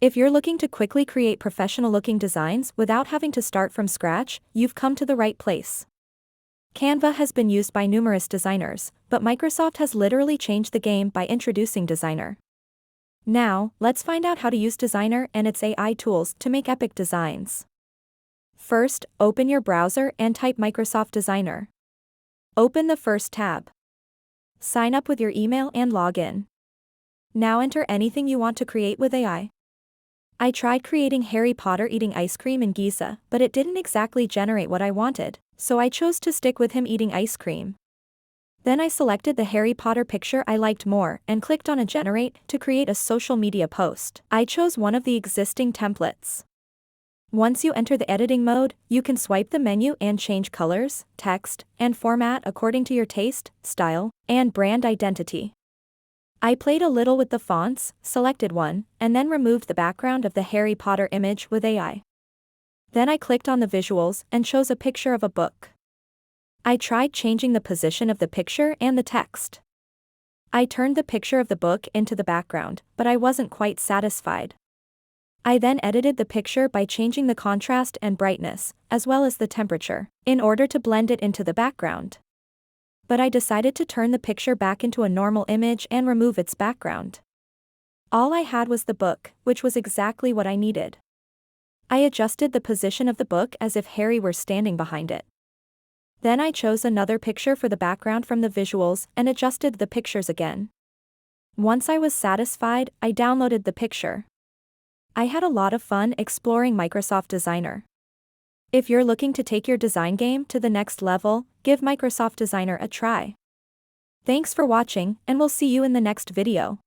If you're looking to quickly create professional-looking designs without having to start from scratch, you've come to the right place. Canva has been used by numerous designers, but Microsoft has literally changed the game by introducing Designer. Now, let's find out how to use Designer and its AI tools to make epic designs. First, open your browser and type Microsoft Designer. Open the first tab. Sign up with your email and log in. Now enter anything you want to create with AI. I tried creating Harry Potter eating ice cream in Giza, but it didn't exactly generate what I wanted, so I chose to stick with him eating ice cream. Then I selected the Harry Potter picture I liked more and clicked on a Generate to create a social media post. I chose one of the existing templates. Once you enter the editing mode, you can swipe the menu and change colors, text, and format according to your taste, style, and brand identity. I played a little with the fonts, selected one, and then removed the background of the Harry Potter image with AI. Then I clicked on the visuals and chose a picture of a book. I tried changing the position of the picture and the text. I turned the picture of the book into the background, but I wasn't quite satisfied. I then edited the picture by changing the contrast and brightness, as well as the temperature, in order to blend it into the background. But I decided to turn the picture back into a normal image and remove its background. All I had was the book, which was exactly what I needed. I adjusted the position of the book as if Harry were standing behind it. Then I chose another picture for the background from the visuals and adjusted the pictures again. Once I was satisfied, I downloaded the picture. I had a lot of fun exploring Microsoft Designer. If you're looking to take your design game to the next level, give Microsoft Designer a try. Thanks for watching, and we'll see you in the next video.